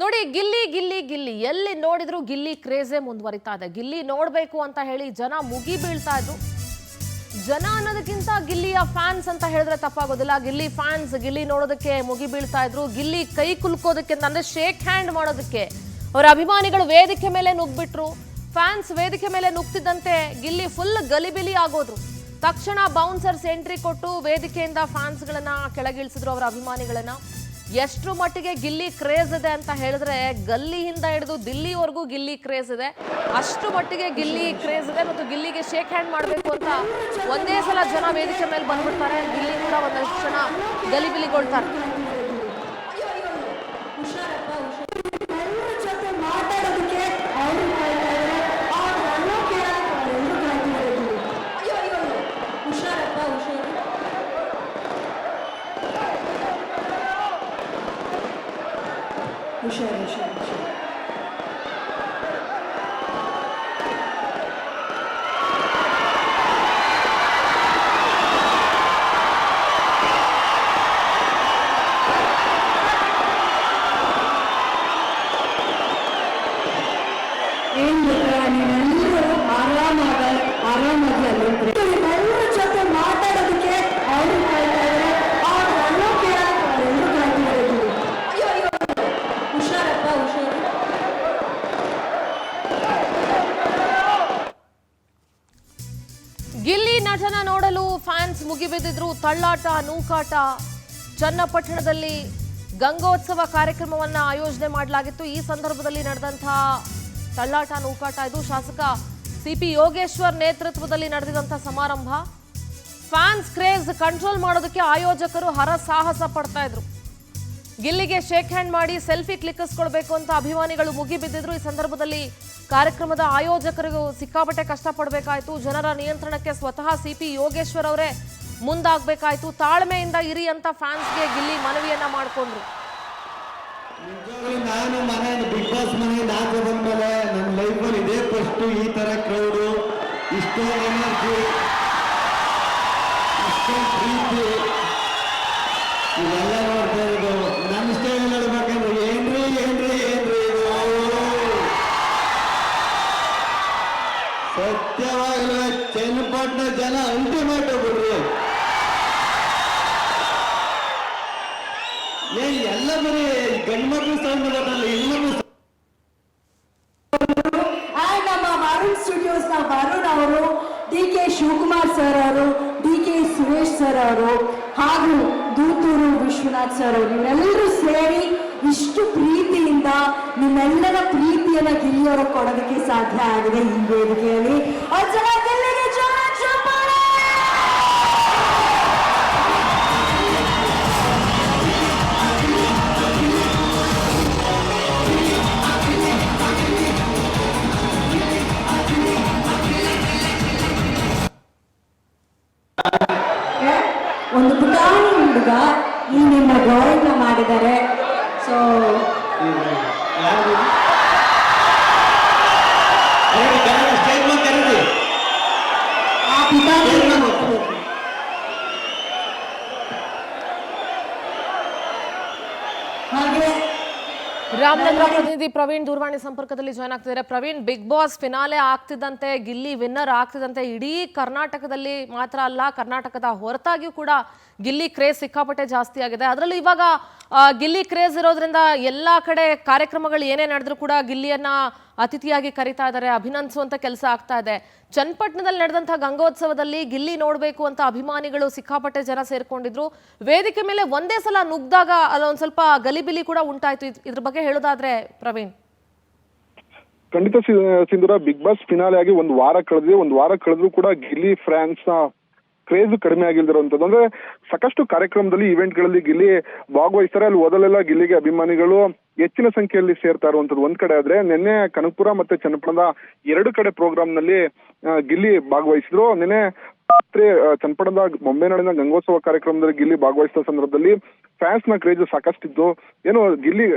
ನೋಡಿ ಗಿಲ್ಲಿ ಗಿಲ್ಲಿ ಗಿಲ್ಲಿ ಎಲ್ಲಿ ನೋಡಿದ್ರು ಗಿಲ್ಲಿ ಕ್ರೇಜೇ ಮುಂದುವರಿತಾ ಇದೆ. ಗಿಲ್ಲಿ ನೋಡ್ಬೇಕು ಅಂತ ಹೇಳಿ ಜನ ಮುಗಿ ಬೀಳ್ತಾ ಇದ್ರು. ಜನ ಅನ್ನೋದಕ್ಕಿಂತ ಗಿಲ್ಲಿಯ ಫ್ಯಾನ್ಸ್ ಅಂತ ಹೇಳಿದ್ರೆ ತಪ್ಪಾಗೋದಿಲ್ಲ. ಗಿಲ್ಲಿ ಫ್ಯಾನ್ಸ್ ಗಿಲ್ಲಿ ನೋಡೋದಕ್ಕೆ ಮುಗಿ ಬೀಳ್ತಾ ಇದ್ರು. ಗಿಲ್ಲಿ ಕೈ ಕುಲ್ಕೋದಕ್ಕೆ ಅಂದ್ರೆ ಶೇಕ್ ಹ್ಯಾಂಡ್ ಮಾಡೋದಕ್ಕೆ ಅವರ ಅಭಿಮಾನಿಗಳು ವೇದಿಕೆ ಮೇಲೆ ನುಗ್ಬಿಟ್ರು. ಫ್ಯಾನ್ಸ್ ವೇದಿಕೆ ಮೇಲೆ ನುಗ್ತಿದ್ದಂತೆ ಗಿಲ್ಲಿ ಫುಲ್ ಗಲಿಬಿಲಿ ಆಗೋದ್ರು. ತಕ್ಷಣ ಬೌನ್ಸರ್ಸ್ ಎಂಟ್ರಿ ಕೊಟ್ಟು ವೇದಿಕೆಯಿಂದ ಫ್ಯಾನ್ಸ್ಗಳನ್ನ ಕೆಳಗಿಳಿಸಿದ್ರು, ಅವರ ಅಭಿಮಾನಿಗಳನ್ನ. ಎಷ್ಟು ಮಟ್ಟಿಗೆ ಗಿಲ್ಲಿ ಕ್ರೇಜ್ ಇದೆ ಅಂತ ಹೇಳಿದ್ರೆ ಗಲ್ಲಿಯಿಂದ ಹಿಡಿದು ದಿಲ್ಲಿವರೆಗೂ ಗಿಲ್ಲಿ ಕ್ರೇಜ್ ಇದೆ. ಅಷ್ಟು ಮಟ್ಟಿಗೆ ಗಿಲ್ಲಿ ಕ್ರೇಜ್ ಇದೆ ಮತ್ತು ಗಿಲ್ಲಿಗೆ ಶೇಕ್ ಹ್ಯಾಂಡ್ ಮಾಡಬೇಕು ಅಂತ ಒಂದೇ ಸಲ ಜನ ವೇದಿಕೆ ಮೇಲೆ ಬಂದ್ಬಿಡ್ತಾರೆ. ಗಿಲ್ಲಿ ಕೂಡ ಒಂದಷ್ಟು ಜನ ಗಲಿಬಿಲಿಗೊಳ್ತಾರೆ. ಗಿಲ್ಲಿ ನಟನ ನೋಡಲು ಫ್ಯಾನ್ಸ್ ಮುಗಿಬಿದ್ದಿದ್ರು. ತಳ್ಳಾಟ ನೂಕಾಟ. ಚನ್ನಪಟ್ಟಣದಲ್ಲಿ ಗಂಗೋತ್ಸವ ಕಾರ್ಯಕ್ರಮವನ್ನ ಆಯೋಜನೆ ಮಾಡಲಾಗಿತ್ತು. ಈ ಸಂದರ್ಭದಲ್ಲಿ ನಡೆದಂತಹ ತಳ್ಳಾಟ ನೂಕಾಟ ಇದು. ಶಾಸಕ ಸಿಪಿ ಯೋಗೇಶ್ವರ್ ನೇತೃತ್ವದಲ್ಲಿ ನಡೆದಿದ್ದಂತಹ ಸಮಾರಂಭ. ಫ್ಯಾನ್ಸ್ ಕ್ರೇಜ್ ಕಂಟ್ರೋಲ್ ಮಾಡೋದಕ್ಕೆ ಆಯೋಜಕರು ಹರಸಾಹಸ ಪಡ್ತಾ ಇದ್ರು. ಗಿಲ್ಲಿಗೆ ಶೇಕ್ ಹ್ಯಾಂಡ್ ಮಾಡಿ ಸೆಲ್ಫಿ ಕ್ಲಿಕ್ಕಿಸ್ಕೊಳ್ಬೇಕು ಅಂತ ಅಭಿಮಾನಿಗಳು ಮುಗಿಬಿದ್ದಿದ್ರು. ಈ ಸಂದರ್ಭದಲ್ಲಿ ಕಾರ್ಯಕ್ರಮದ ಆಯೋಜಕರಿಗೂ ಸಿಕ್ಕಾಪಟ್ಟೆ ಕಷ್ಟಪಡಬೇಕಾಯ್ತು. ಜನರ ನಿಯಂತ್ರಣಕ್ಕೆ ಸ್ವತಃ ಸಿಪಿ ಯೋಗೇಶ್ವರ್ ಅವರೇ ಮುಂದಾಗಬೇಕಾಯ್ತು. ತಾಳ್ಮೆಯಿಂದ ಇರಿ ಅಂತ ಫ್ಯಾನ್ಸ್ಗೆ ಗಿಲ್ಲಿ ಮನವಿಯನ್ನ ಮಾಡಿಕೊಂಡ್ರು. ನಾನು ಮನೆ ಬಿಗ್ ಬಾಸ್ ಮನೆಯಿಂದ ಆಚೆ ಬಂದ್ಮೇಲೆ ನನ್ನ ಲೈಫಲ್ಲಿ ಇದೇ ಫಸ್ಟ್ ಈ ತರ ಕ್ರೌಡು, ಇಷ್ಟೊಂದು ಎನರ್ಜಿ, ಇಷ್ಟೊಂದು ಪ್ರೀತಿ ಇವೆಲ್ಲ ನೋಡ್ತಾ ಇರೋದು. ನನ್ನ ಇಷ್ಟ ಹೇಳ್ಬೇಕಂದ್ರೆ ಏನ್ರಿ ಏನ್ರಿ ಏನ್ರಿ ಇದು ಸತ್ಯವಾಗಲೂ ಚನ್ನಪಟ್ಟಣ ಜನ ಅಲ್ಟಿಮೇಟ್ ಬಿಡ್ರಿ. ಎಲ್ಲ ಬರೀ ಗಂಡ್ಮಕ್ಳು ಸೌಂಡ್ ಬರಲ್ಲ, ಇನ್ನೊಂದು ನಮ್ಮ ವರುಣ್ ಸ್ಟುಡಿಯೋಸ್ ನ ವರುಣ್ ಅವರು, ಡಿ.ಕೆ. ಶಿವಕುಮಾರ್ ಸರ್ ಅವರು, ಡಿ.ಕೆ. ಸುರೇಶ್ ಸರ್ ಅವರು ಹಾಗೂ ದೂತೂರು ವಿಶ್ವನಾಥ್ ಸರ್ ಅವರು ಇವರೆಲ್ಲರೂ ಸೇರಿ ಇಷ್ಟು ಪ್ರೀತಿಯಿಂದ ನಿಮ್ಮೆಲ್ಲರ ಪ್ರೀತಿಯನ್ನ ಗಿಲ್ಲಿಯವರ ಕೊಡೋದಕ್ಕೆ ಸಾಧ್ಯ ಆಗಿದೆ ಈ ವೇದಿಕೆಯಲ್ಲಿ. ಒಂದು ಪುಟಾಣಿ ಹುಡುಗ ಈ ನಿಮ್ಮ ಡ್ರಾಯಿಂಗ್ ಮಾಡಿದ್ದಾರೆ. ಸೊ ಆ ಪುಟಾಣಿ ಹಾಗೆ ರಾಮನಗರ ಪ್ರತಿನಿಧಿ ಪ್ರವೀಣ್ ದೂರವಾಣಿ ಸಂಪರ್ಕದಲ್ಲಿ ಜಾಯ್ನ್ ಆಗ್ತಿದ್ದಾರೆ. ಪ್ರವೀಣ್, ಬಿಗ್ ಬಾಸ್ ಫಿನಾಲೆ ಆಗ್ತಿದ್ದಂತೆ, ಗಿಲ್ಲಿ ವಿನ್ನರ್ ಆಗ್ತಿದ್ದಂತೆ ಇಡೀ ಕರ್ನಾಟಕದಲ್ಲಿ ಮಾತ್ರ ಅಲ್ಲ, ಕರ್ನಾಟಕದ ಹೊರತಾಗಿಯೂ ಕೂಡ ಗಿಲ್ಲಿ ಕ್ರೇಜ್ ಸಿಕ್ಕಾಪಟ್ಟೆ ಜಾಸ್ತಿ ಆಗಿದೆ. ಅದರಲ್ಲೂ ಇವಾಗ ಗಿಲ್ಲಿ ಕ್ರೇಜ್ ಇರೋದ್ರಿಂದ ಎಲ್ಲಾ ಕಡೆ ಕಾರ್ಯಕ್ರಮಗಳು ಏನೇ ನಡೆದ್ರು ಕೂಡ ಗಿಲ್ಲಿಯನ್ನ ಅತಿಥಿಯಾಗಿ ಕರೀತಾ ಇದ್ದಾರೆ, ಅಭಿನಂದಿಸುವಂತ ಕೆಲಸ ಆಗ್ತಾ ಇದೆ. ಚನ್ನಪಟ್ಟಣದಲ್ಲಿ ನಡೆದಂತಹ ಗಂಗೋತ್ಸವದಲ್ಲಿ ಗಿಲ್ಲಿ ನೋಡ್ಬೇಕು ಅಂತ ಅಭಿಮಾನಿಗಳು ಸಿಕ್ಕಾಪಟ್ಟೆ ಜನ ಸೇರ್ಕೊಂಡಿದ್ರು. ವೇದಿಕೆ ಮೇಲೆ ಒಂದೇ ಸಲ ನುಗ್ದಾಗ ಅಲ್ಲೊಂದ್ ಸ್ವಲ್ಪ ಗಲಿಬಿಲಿ ಕೂಡ ಉಂಟಾಯ್ತು. ಇದ್ರ ಬಗ್ಗೆ ಹೇಳೋದಾದ್ರೆ ಪ್ರವೀಣ್. ಖಂಡಿತ ಸಿಂಧೂರ, ಬಿಗ್ ಬಾಸ್ ಫಿನಾಲೆ ಆಗಿ ಒಂದು ವಾರ ಕಳೆದ್ರೂ ಕೂಡ ಗಿಲ್ಲಿ ಫ್ಯಾನ್ಸ್ ನ ಕ್ರೇಜ್ ಕಡಿಮೆ ಆಗಿಲ್ದಿರುವಂತದ್ದು. ಅಂದ್ರೆ ಸಾಕಷ್ಟು ಕಾರ್ಯಕ್ರಮದಲ್ಲಿ ಇವೆಂಟ್ಗಳಲ್ಲಿ ಗಿಲ್ಲಿ ಭಾಗವಹಿಸ್ತಾರೆ. ಅಲ್ಲಿ ಓದಲೆಲ್ಲ ಗಿಲ್ಲಿಗೆ ಅಭಿಮಾನಿಗಳು ಹೆಚ್ಚಿನ ಸಂಖ್ಯೆಯಲ್ಲಿ ಸೇರ್ತಾ ಇರುವಂತದ್ದು ಒಂದ್ ಕಡೆ ಆದ್ರೆ, ನಿನ್ನೆ ಕನಕಪುರ ಮತ್ತೆ ಚನ್ನಪಟ್ಟಣದ 2 ಕಡೆ ಪ್ರೋಗ್ರಾಮ್ ನಲ್ಲಿ ಗಿಲ್ಲಿ ಭಾಗವಹಿಸಿದ್ರು. ನಿನ್ನೆ ರಾತ್ರಿ ಚನ್ನಪಟ್ಟಣದ ಬೊಂಬೆನಾಡಿನ ಗಂಗೋತ್ಸವ ಕಾರ್ಯಕ್ರಮದಲ್ಲಿ ಗಿಲ್ಲಿ ಭಾಗವಹಿಸಿದ ಸಂದರ್ಭದಲ್ಲಿ ಫ್ಯಾನ್ಸ್ ನ ಕ್ರೇಜ್ ಸಾಕಷ್ಟಿದ್ದು. ಏನು ಗಿಲ್ಲಿ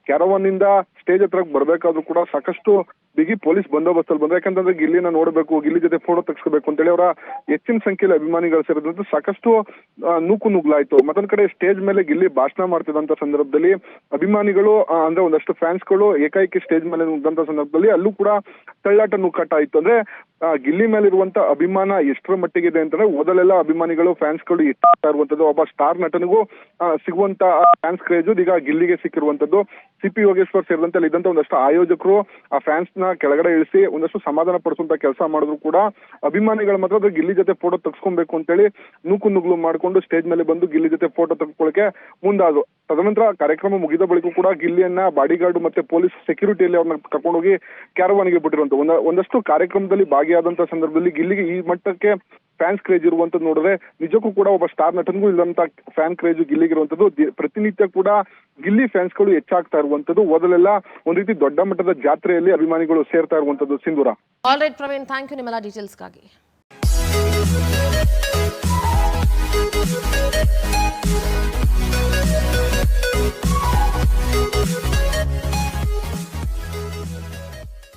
ಕ್ಯಾರವಾನ್ ಇಂದ ಸ್ಟೇಜ್ ಹತ್ರ ಬರ್ಬೇಕಾದ್ರೂ ಕೂಡ ಸಾಕಷ್ಟು ಬಿಗಿ ಪೊಲೀಸ್ ಬಂದೋಬಸ್ತಲ್ಲಿ ಬಂದ್ರೆ, ಯಾಕಂತಂದ್ರೆ ಗಿಲ್ಲಿನ ನೋಡಬೇಕು, ಗಿಲ್ಲಿ ಜೊತೆ ಫೋಟೋ ತೆಗೆಸ್ಕೋಬೇಕು ಅಂತೇಳಿ ಅವರ ಹೆಚ್ಚಿನ ಸಂಖ್ಯೆಯಲ್ಲಿ ಅಭಿಮಾನಿಗಳು ಸೇರಿದಂತೆ ಸಾಕಷ್ಟು ನೂಕು ನುಗ್ಲಾಯ್ತು. ಮತ್ತೊಂದ್ ಕಡೆ ಸ್ಟೇಜ್ ಮೇಲೆ ಗಿಲ್ಲಿ ಭಾಷಣ ಮಾಡ್ತಿದ್ದಂತ ಸಂದರ್ಭದಲ್ಲಿ ಅಭಿಮಾನಿಗಳು ಅಂದ್ರೆ ಒಂದಷ್ಟು ಫ್ಯಾನ್ಸ್ಗಳು ಏಕಾಏಕಿ ಸ್ಟೇಜ್ ಮೇಲೆ ನುಗ್ಗಂತ ಸಂದರ್ಭದಲ್ಲಿ ಅಲ್ಲೂ ಕೂಡ ತಳ್ಳಾಟ ನೂಕಾಟ ಆಯ್ತು. ಅಂದ್ರೆ ಗಿಲ್ಲಿ ಮೇಲೆ ಇರುವಂತ ಅಭಿಮಾನ ಎಷ್ಟರ ಮಟ್ಟಿಗಿದೆ ಅಂತಂದ್ರೆ ಮೊದಲೆಲ್ಲ ಅಭಿಮಾನಿಗಳು ಫ್ಯಾನ್ಸ್ಗಳು ಇಷ್ಟ ಇರುವಂತದ್ದು, ಒಬ್ಬ ಸ್ಟಾರ್ ನಟನಿಗೂ ಸಿಗುವಂತ ಫ್ಯಾನ್ಸ್ ಕ್ರೇಜ್ ಈಗ ಗಿಲ್ಲಿಗೆ ಸಿಕ್ಕಿರುವಂತದ್ದು. ಸಿ.ಪಿ. ಯೋಗೇಶ್ವರ್ ಸೇರಿದಂತೆ ಅಲ್ಲಿ ಇದ್ದಂತ ಒಂದಷ್ಟು ಆಯೋಜಕರು ಆ ಫ್ಯಾನ್ಸ್ ನ ಕೆಳಗಡೆ ಇಳಿಸಿ ಒಂದಷ್ಟು ಸಮಾಧಾನ ಪಡಿಸುವಂತ ಕೆಲಸ ಮಾಡಿದ್ರು ಕೂಡ ಅಭಿಮಾನಿಗಳು ಮಾತ್ರ ಗಿಲ್ಲಿ ಜೊತೆ ಫೋಟೋ ತೆಗೆಸ್ಕೊಬೇಕು ಅಂತೇಳಿ ನೂಕು ನುಗ್ಲು ಮಾಡ್ಕೊಂಡು ಸ್ಟೇಜ್ ಮೇಲೆ ಬಂದು ಗಿಲ್ಲಿ ಜೊತೆ ಫೋಟೋ ತೆಗೆದುಕೊಳ್ಳಕ್ಕೆ ಮುಂದಾದ್ರು. ತದನಂತರ ಕಾರ್ಯಕ್ರಮ ಮುಗಿದ ಬಳಿಕ ಕೂಡ ಗಿಲ್ಲಿಯನ್ನ ಬಾಡಿಗಾರ್ಡ್ ಮತ್ತೆ ಪೊಲೀಸ್ ಸೆಕ್ಯೂರಿಟಿಯಲ್ಲಿ ಅವ್ರನ್ನ ಕರ್ಕೊಂಡೋಗಿ ಕ್ಯಾರವಾನಿಗೆ ಬಿಟ್ಟಿರುವಂತ ಒಂದಷ್ಟು ಕಾರ್ಯಕ್ರಮದಲ್ಲಿ ಭಾಗಿಯಾದಂತ ಸಂದರ್ಭದಲ್ಲಿ ಗಿಲ್ಲಿಗೆ ಈ ಮಟ್ಟಕ್ಕೆ ಫ್ಯಾನ್ಸ್ ಕ್ರೇಜ್ ಇರುವಂತದ್ದು ನೋಡಿದ್ರೆ ನಿಜಕ್ಕೂ ಕೂಡ ಒಬ್ಬ ಸ್ಟಾರ್ ನಟನಿಗೂ ಇಲ್ಲಂತ ಫ್ಯಾನ್ ಕ್ರೇಜ್ ಗಿಲ್ಲಿಗಿರುವಂತದ್ದು. ಪ್ರತಿನಿತ್ಯ ಕೂಡ ಗಿಲ್ಲಿ ಫ್ಯಾನ್ಸ್ಗಳು ಹೆಚ್ಚಾಗ್ತಾ ಇರುವಂತದ್ದು. ಮೊದಲೆಲ್ಲ ಒಂದ್ ರೀತಿ ದೊಡ್ಡ ಮಟ್ಟದ ಜಾತ್ರೆಯಲ್ಲಿ ಅಭಿಮಾನಿಗಳು ಸೇರ್ತಾ ಇರುವಂತದ್ದು. Sindhura. All right Praveen, thank you ನಿಮ್ಮೆಲ್ಲ ಡೀಟೇಲ್ಸ್ಗಾಗಿ.